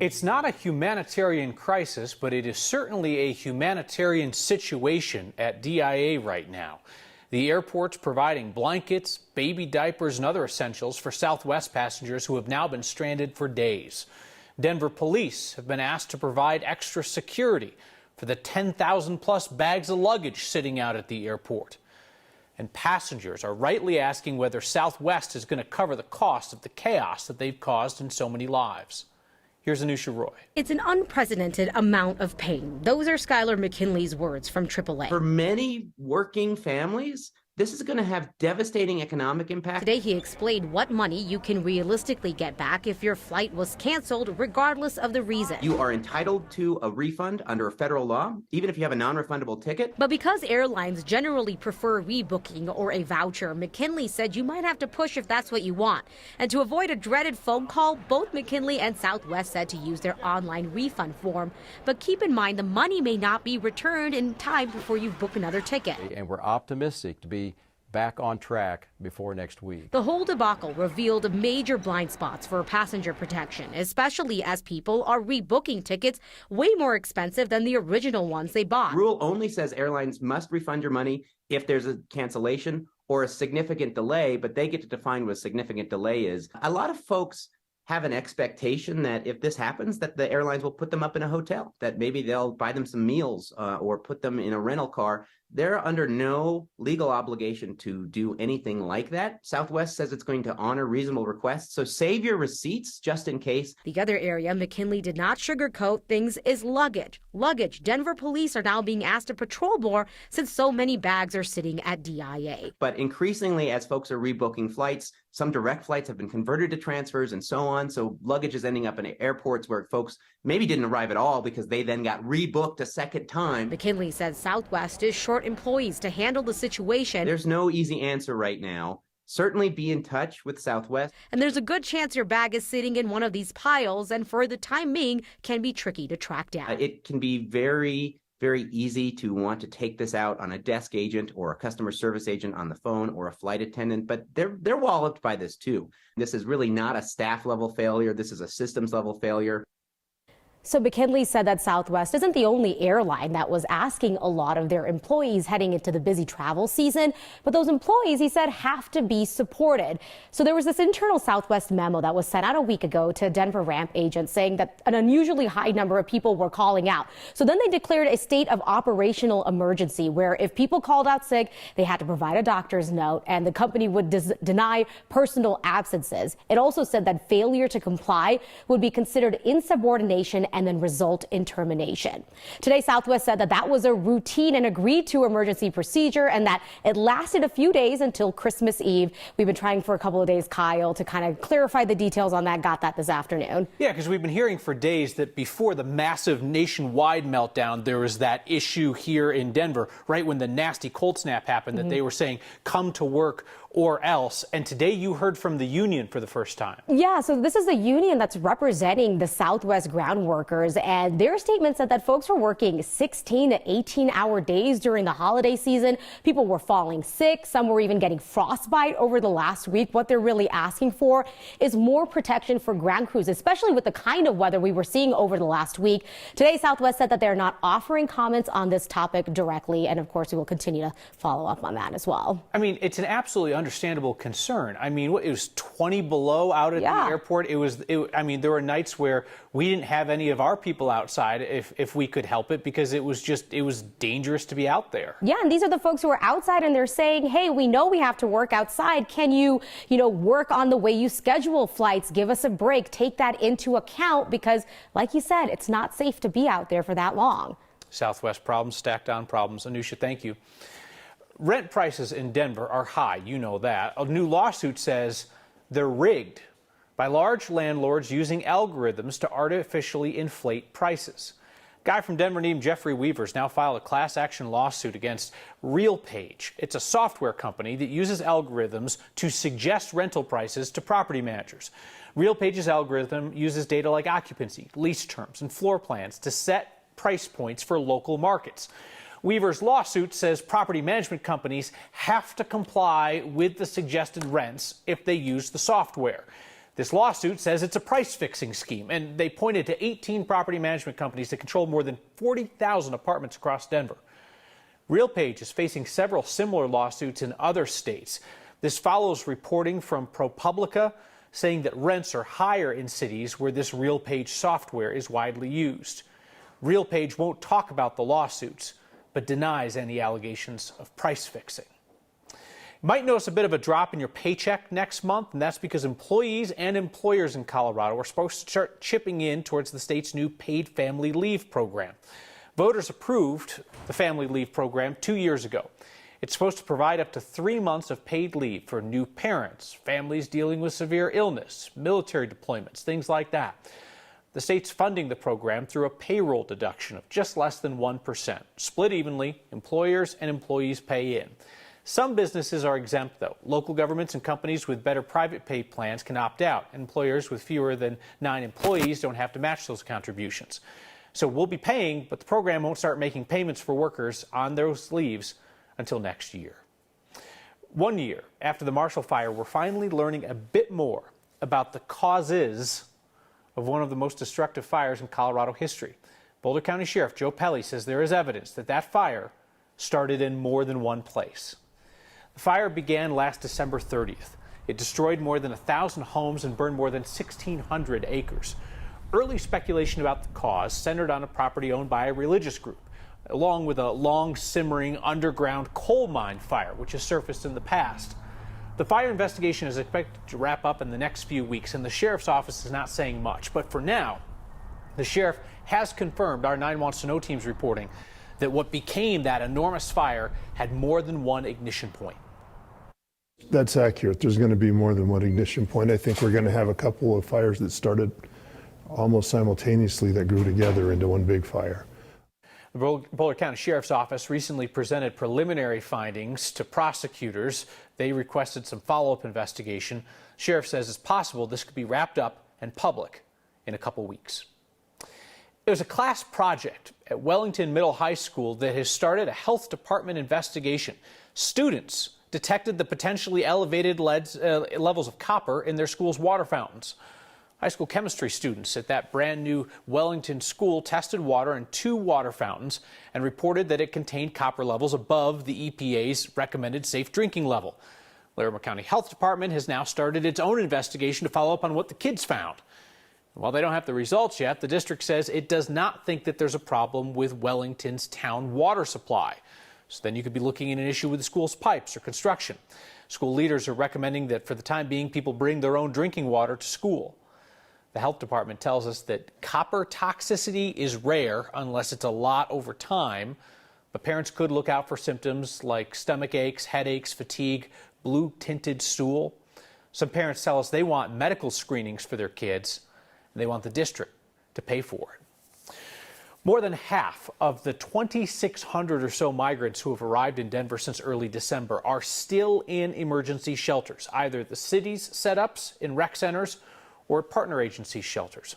It's not a humanitarian crisis, but it is certainly a humanitarian situation at DIA right now. The airport's providing blankets, baby diapers, and other essentials for Southwest passengers who have now been stranded for days. Denver police have been asked to provide extra security for the 10,000 plus bags of luggage sitting out at the airport. And passengers are rightly asking whether Southwest is going to cover the cost of the chaos that they've caused in so many lives. Here's Anusha Roy. It's an unprecedented amount of pain. Those are Skylar McKinley's words from AAA. For many working families, this is going to have devastating economic impact. Today, he explained what money you can realistically get back if your flight was canceled, regardless of the reason. You are entitled to a refund under federal law, even if you have a non-refundable ticket. But because airlines generally prefer rebooking or a voucher, McKinley said you might have to push if that's what you want. And to avoid a dreaded phone call, both McKinley and Southwest said to use their online refund form. But keep in mind, the money may not be returned in time before you book another ticket. And we're optimistic to be back on track before next week. The whole debacle revealed major blind spots for passenger protection, especially as people are rebooking tickets way more expensive than the original ones they bought. Rule only says airlines must refund your money if there's a cancellation or a significant delay, but they get to define what a significant delay is. A lot of folks have an expectation that if this happens, that the airlines will put them up in a hotel, that maybe they'll buy them some meals or put them in a rental car. They're under no legal obligation to do anything like that. Southwest says it's going to honor reasonable requests, so save your receipts just in case. The other area McKinley did not sugarcoat things is luggage. Denver police are now being asked to patrol more since so many bags are sitting at DIA. But increasingly, as folks are rebooking flights, some direct flights have been converted to transfers and so on. So luggage is ending up in airports where folks maybe didn't arrive at all because they then got rebooked a second time. McKinley says Southwest is short employees to handle the situation. There's no easy answer right now. Certainly be in touch with Southwest. And there's a good chance your bag is sitting in one of these piles and for the time being can be tricky to track down. It can be very easy to want to take this out on a desk agent or a customer service agent on the phone or a flight attendant, but they're walloped by this too. This is really not a staff level failure. This is a systems level failure. So McKinley said that Southwest isn't the only airline that was asking a lot of their employees heading into the busy travel season. But those employees, he said, have to be supported. So there was this internal Southwest memo that was sent out a week ago to Denver ramp agents saying that an unusually high number of people were calling out. So then they declared a state of operational emergency where if people called out sick, they had to provide a doctor's note and the company would deny personal absences. It also said that failure to comply would be considered insubordination and then result in termination. Today, Southwest said that that was a routine and agreed to emergency procedure and that it lasted a few days until Christmas Eve. We've been trying for a couple of days, Kyle, to kind of clarify the details on that. Got that this afternoon. Yeah, because we've been hearing for days that before the massive nationwide meltdown, there was that issue here in Denver, right when the nasty cold snap happened, that they were saying, come to work or else. And today you heard from the union for the first time. Yeah, so this is the union that's representing the Southwest ground workers, and their statement said that folks were working 16 to 18-hour days during the holiday season. People were falling sick. Some were even getting frostbite over the last week. What they're really asking for is more protection for ground crews, especially with the kind of weather we were seeing over the last week. Today, Southwest said that they're not offering comments on this topic directly, and of course, we will continue to follow up on that as well. I mean, it's an absolutely understandable concern. I mean, it was 20 below out at the airport. I mean, there were nights where we didn't have any of our people outside if we could help it because it was dangerous to be out there. Yeah, and these are the folks who are outside and they're saying, hey, we know we have to work outside. Can you work on the way you schedule flights? Give us a break. Take that into account because, like you said, it's not safe to be out there for that long. Southwest problems stacked on problems. Anusha, thank you. Rent prices in Denver are high, you know that. A new lawsuit says they're rigged by large landlords using algorithms to artificially inflate prices. A guy from Denver named Jeffrey Weaver's now filed a class action lawsuit against RealPage. It's a software company that uses algorithms to suggest rental prices to property managers. RealPage's algorithm uses data like occupancy, lease terms, and floor plans to set price points for local markets. Weaver's lawsuit says property management companies have to comply with the suggested rents if they use the software. This lawsuit says it's a price-fixing scheme, and they pointed to 18 property management companies that control more than 40,000 apartments across Denver. RealPage is facing several similar lawsuits in other states. This follows reporting from ProPublica saying that rents are higher in cities where this RealPage software is widely used. RealPage won't talk about the lawsuits, but denies any allegations of price fixing. You might notice a bit of a drop in your paycheck next month, and that's because employees and employers in Colorado are supposed to start chipping in towards the state's new paid family leave program. Voters approved the family leave program 2 years ago. It's supposed to provide up to 3 months of paid leave for new parents, families dealing with severe illness, military deployments, things like that. The state's funding the program through a payroll deduction of just less than 1%. Split evenly, employers and employees pay in. Some businesses are exempt, though. Local governments and companies with better private pay plans can opt out. Employers with fewer than 9 employees don't have to match those contributions. So we'll be paying, but the program won't start making payments for workers on those leaves until next year. 1 year after the Marshall Fire, we're finally learning a bit more about the causes of one of the most destructive fires in Colorado history. Boulder County Sheriff Joe Pelley says there is evidence that that fire started in more than one place. The fire began last December 30th. It destroyed more than 1,000 homes and burned more than 1,600 acres. Early speculation about the cause centered on a property owned by a religious group, along with a long simmering underground coal mine fire, which has surfaced in the past. The fire investigation is expected to wrap up in the next few weeks, and the sheriff's office is not saying much. But for now, the sheriff has confirmed, our 9 Wants to Know team's reporting, that what became that enormous fire had more than one ignition point. That's accurate. There's going to be more than one ignition point. I think we're going to have a couple of fires that started almost simultaneously that grew together into one big fire. The Boulder County Sheriff's Office recently presented preliminary findings to prosecutors. They requested some follow-up investigation. The sheriff says it's possible this could be wrapped up and public in a couple weeks. It was a class project at Wellington Middle High School that has started a health department investigation. Students detected the potentially elevated levels of copper in their school's water fountains. High school chemistry students at that brand new Wellington school tested water in 2 water fountains and reported that it contained copper levels above the EPA's recommended safe drinking level. Larimer County Health Department has now started its own investigation to follow up on what the kids found. While they don't have the results yet, the district says it does not think that there's a problem with Wellington's town water supply. So then you could be looking at an issue with the school's pipes or construction. School leaders are recommending that for the time being, people bring their own drinking water to school. The health department tells us that copper toxicity is rare unless it's a lot over time, but parents could look out for symptoms like stomach aches, headaches, fatigue, blue-tinted stool. Some parents tell us they want medical screenings for their kids, and they want the district to pay for it. More than half of the 2,600 or so migrants who have arrived in Denver since early December are still in emergency shelters, either the city's setups in rec centers or partner agency shelters.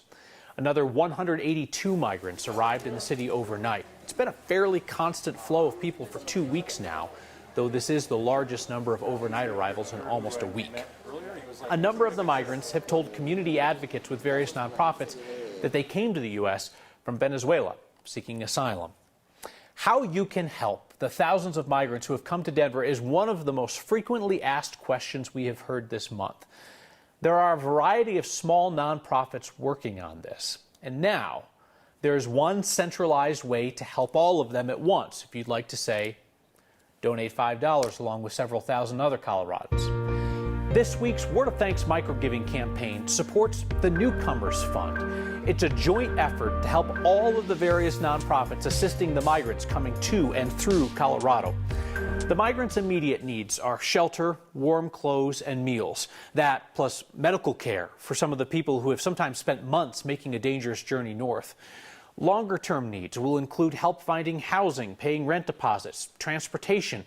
Another 182 migrants arrived in the city overnight. It's been a fairly constant flow of people for 2 weeks now, though this is the largest number of overnight arrivals in almost a week. A number of the migrants have told community advocates with various nonprofits that they came to the U.S. from Venezuela seeking asylum. How you can help the thousands of migrants who have come to Denver is one of the most frequently asked questions we have heard this month. There are a variety of small nonprofits working on this, and now there is one centralized way to help all of them at once. If you'd like to, say, donate $5 along with several thousand other Coloradans. This week's Word of Thanks microgiving campaign supports the Newcomers Fund. It's a joint effort to help all of the various nonprofits assisting the migrants coming to and through Colorado. The migrants' immediate needs are shelter, warm clothes, and meals. That, plus medical care for some of the people who have sometimes spent months making a dangerous journey north. Longer-term needs will include help finding housing, paying rent deposits, transportation,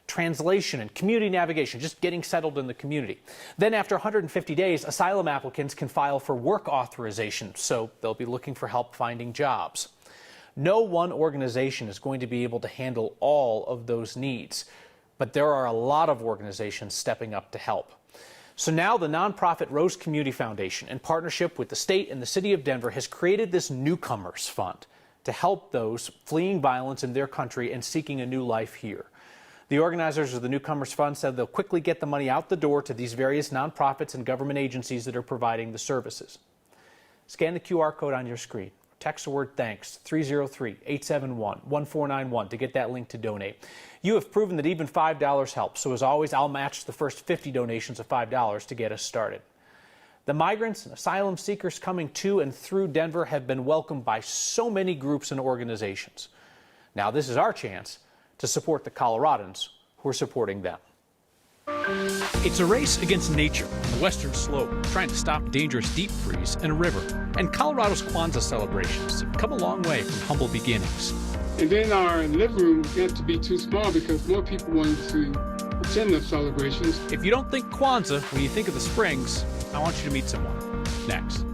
translation, and community navigation, just getting settled in the community. Then after 150 days, asylum applicants can file for work authorization, so they'll be looking for help finding jobs. No one organization is going to be able to handle all of those needs, but there are a lot of organizations stepping up to help. So now the nonprofit Rose Community Foundation, in partnership with the state and the city of Denver, has created this Newcomers Fund to help those fleeing violence in their country and seeking a new life here. The organizers of the Newcomers Fund said they'll quickly get the money out the door to these various nonprofits and government agencies that are providing the services. Scan the QR code on your screen. Text the word THANKS 303-871-1491 to get that link to donate. You have proven that even $5 helps, so as always, I'll match the first 50 donations of $5 to get us started. The migrants and asylum seekers coming to and through Denver have been welcomed by so many groups and organizations. Now this is our chance to support the Coloradans who are supporting them. It's a race against nature on the western slope, trying to stop dangerous deep freeze in a river. And Colorado's Kwanzaa celebrations have come a long way from humble beginnings. And then our living room got to be too small because more people wanted to attend the celebrations. If you don't think Kwanzaa when you think of the Springs, I want you to meet someone. Next.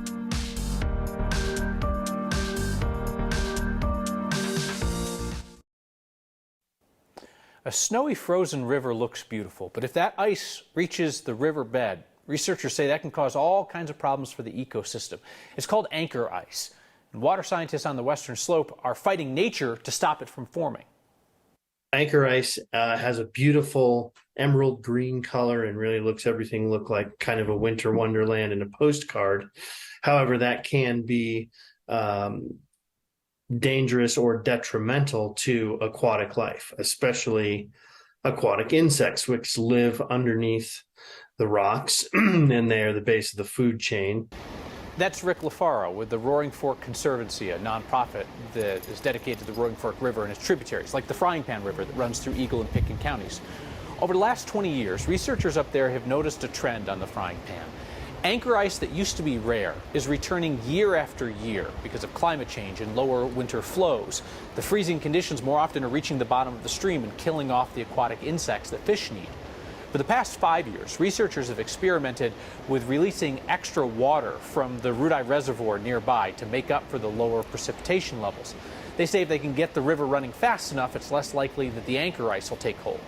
A snowy frozen river looks beautiful, but if that ice reaches the river bed, researchers say that can cause all kinds of problems for the ecosystem. It's called anchor ice, and water scientists on the western slope are fighting nature to stop it from forming. Anchor ice has a beautiful emerald green color and really everything look like kind of a winter wonderland in a postcard. However, that can be dangerous or detrimental to aquatic life, especially aquatic insects, which live underneath the rocks and they are the base of the food chain. That's Rick LaFaro with the Roaring Fork Conservancy, a nonprofit that is dedicated to the Roaring Fork River and its tributaries, like the Frying Pan River that runs through Eagle and Pitkin counties. Over the last 20 years, researchers up there have noticed a trend on the Frying Pan. Anchor ice that used to be rare is returning year after year because of climate change and lower winter flows. The freezing conditions more often are reaching the bottom of the stream and killing off the aquatic insects that fish need. For the past 5 years, researchers have experimented with releasing extra water from the Rudai Reservoir nearby to make up for the lower precipitation levels. They say if they can get the river running fast enough, it's less likely that the anchor ice will take hold.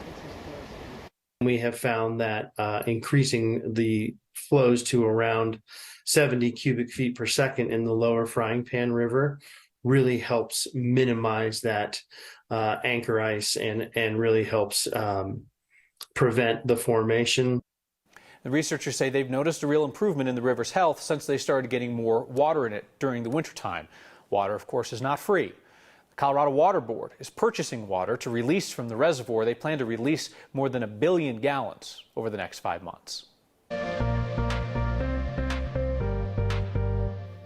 We have found that increasing the flows to around 70 cubic feet per second in the lower Frying Pan River really helps minimize that anchor ice and really helps prevent the formation. The researchers say they've noticed a real improvement in the river's health since they started getting more water in it during the wintertime. Water, of course, is not free. The Colorado Water Board is purchasing water to release from the reservoir. They plan to release more than 1 billion gallons over the next 5 months.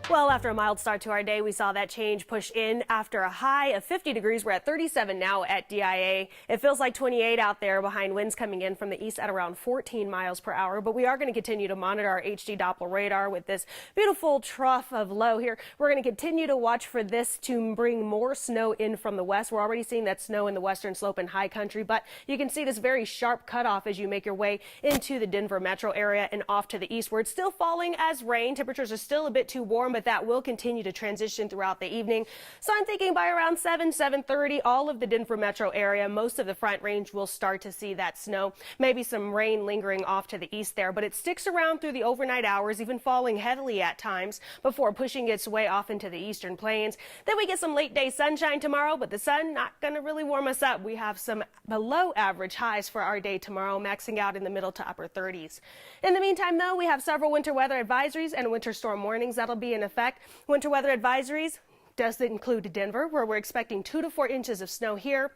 Well, after a mild start to our day, we saw that change push in after a high of 50 degrees. We're at 37 now at DIA. It feels like 28 out there behind winds coming in from the east at around 14 miles per hour. But we are going to continue to monitor our HD Doppler radar with this beautiful trough of low here. We're going to continue to watch for this to bring more snow in from the west. We're already seeing that snow in the western slope and high country, but you can see this very sharp cutoff as you make your way into the Denver metro area and off to the east, where it's still falling as rain. Temperatures are still a bit too warm, but that will continue to transition throughout the evening. So I'm thinking by around 7:30, all of the Denver metro area, most of the Front Range will start to see that snow. Maybe some rain lingering off to the east there, but it sticks around through the overnight hours, even falling heavily at times before pushing its way off into the eastern plains. Then we get some late day sunshine tomorrow, but the sun not going to really warm us up. We have some below average highs for our day tomorrow, maxing out in the middle to upper 30s. In the meantime, though, we have several winter weather advisories and winter storm warnings that'll be in effect. Winter weather advisories does include Denver, where we're expecting 2 to 4 inches of snow here.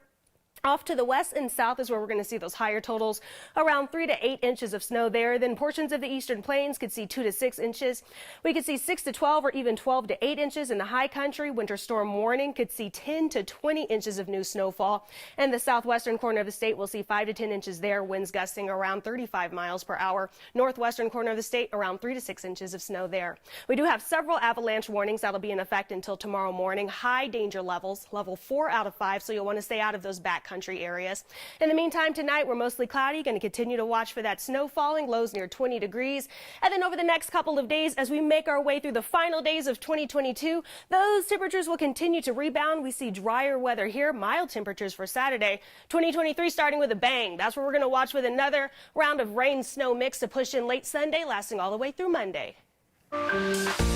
Off to the west and south is where we're going to see those higher totals, around 3 to 8 inches of snow there. Then portions of the eastern plains could see 2 to 6 inches. We could see 6 to 12 or even 12 to 8 inches in the high country. Winter storm warning could see 10 to 20 inches of new snowfall. And the southwestern corner of the state will see 5 to 10 inches there, winds gusting around 35 miles per hour. Northwestern corner of the state, around 3 to 6 inches of snow there. We do have several avalanche warnings that'll be in effect until tomorrow morning. High danger levels, level 4 out of 5, so you'll want to stay out of those back backcountry areas. In the meantime, tonight we're mostly cloudy, going to continue to watch for that snow falling, lows near 20 degrees. And then over the next couple of days, as we make our way through the final days of 2022, those temperatures will continue to rebound. We see drier weather here, mild temperatures for Saturday. 2023 starting with a bang. That's what we're going to watch, with another round of rain-snow mix to push in late Sunday, lasting all the way through Monday.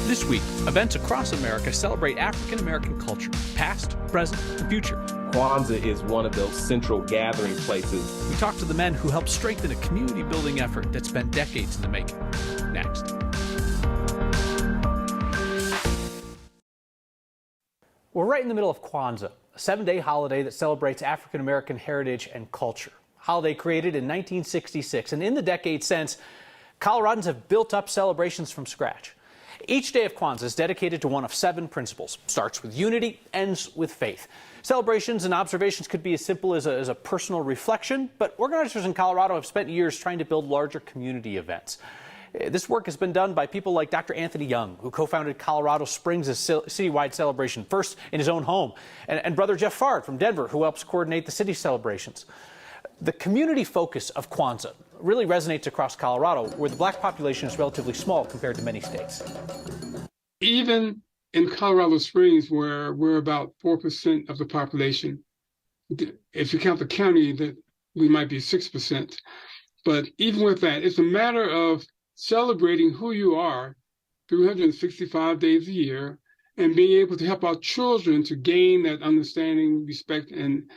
This week, events across America celebrate African American culture, past, present, and future. Kwanzaa is one of those central gathering places. We talk to the men who helped strengthen a community-building effort that's been decades in the making. Next. We're right in the middle of Kwanzaa, a 7-day holiday that celebrates African American heritage and culture. Holiday created in 1966, and in the decades since, Coloradans have built up celebrations from scratch. Each day of Kwanzaa is dedicated to one of 7 principles. Starts with unity, ends with faith. Celebrations and observations could be as simple as a personal reflection, but organizers in Colorado have spent years trying to build larger community events. This work has been done by people like Dr. Anthony Young, who co-founded Colorado Springs' citywide celebration, first in his own home, and Brother Jeff Fard from Denver, who helps coordinate the city celebrations. The community focus of Kwanzaa really resonates across Colorado, where the black population is relatively small compared to many states. Even in Colorado Springs, where we're about 4% of the population, if you count the county, that we might be 6%. But even with that, it's a matter of celebrating who you are 365 days a year and being able to help our children to gain that understanding, respect, and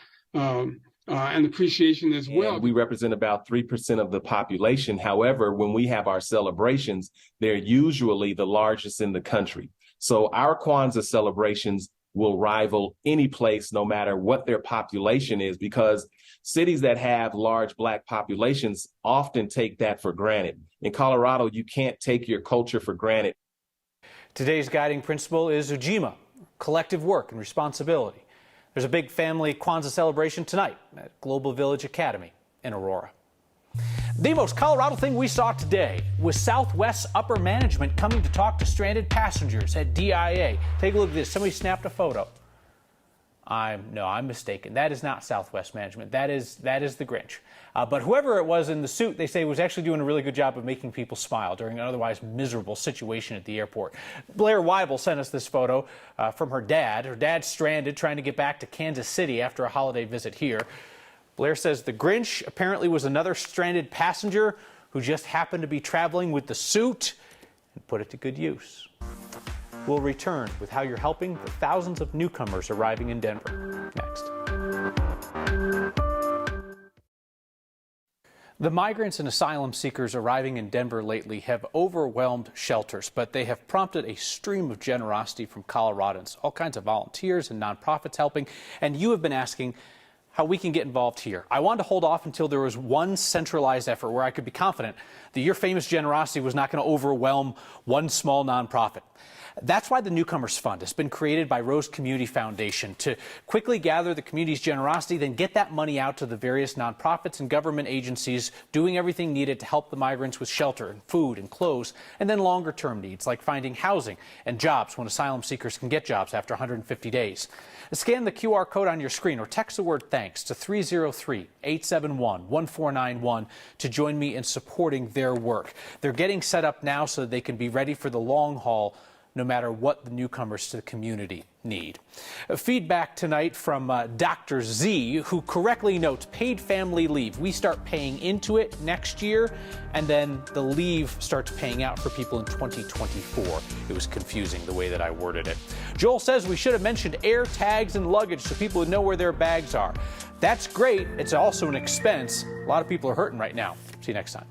appreciation as well. And we represent about 3% of the population. However, when we have our celebrations, they're usually the largest in the country. So our Kwanzaa celebrations will rival any place, no matter what their population is, because cities that have large black populations often take that for granted. In Colorado, you can't take your culture for granted. Today's guiding principle is Ujima, collective work and responsibility. There's a big family Kwanzaa celebration tonight at Global Village Academy in Aurora. The most Colorado thing we saw today was Southwest's upper management coming to talk to stranded passengers at DIA. Take a look at this. Somebody snapped a photo. I'm mistaken. That is not Southwest management. That is the Grinch. But whoever it was in the suit, they say, was actually doing a really good job of making people smile during an otherwise miserable situation at the airport. Blair Weibel sent us this photo from her dad. Her dad's stranded trying to get back to Kansas City after a holiday visit here. Blair says the Grinch apparently was another stranded passenger who just happened to be traveling with the suit and put it to good use. We'll return with how you're helping the thousands of newcomers arriving in Denver next. The migrants and asylum seekers arriving in Denver lately have overwhelmed shelters, but they have prompted a stream of generosity from Coloradans, all kinds of volunteers and nonprofits helping, and you have been asking how we can get involved here. I wanted to hold off until there was one centralized effort where I could be confident that your famous generosity was not going to overwhelm one small nonprofit. That's why the Newcomers Fund has been created by Rose Community Foundation to quickly gather the community's generosity, then get that money out to the various nonprofits and government agencies doing everything needed to help the migrants with shelter and food and clothes, and then longer term needs like finding housing and jobs when asylum seekers can get jobs after 150 days. Scan the QR code on your screen or text the word thanks to 303-871-1491 to join me in supporting their work. They're getting set up now so that they can be ready for the long haul, no matter what the newcomers to the community need. Feedback tonight from Dr. Z, who correctly notes paid family leave. We start paying into it next year, and then the leave starts paying out for people in 2024. It was confusing the way that I worded it. Joel says we should have mentioned air tags and luggage so people would know where their bags are. That's great. It's also an expense. A lot of people are hurting right now. See you next time.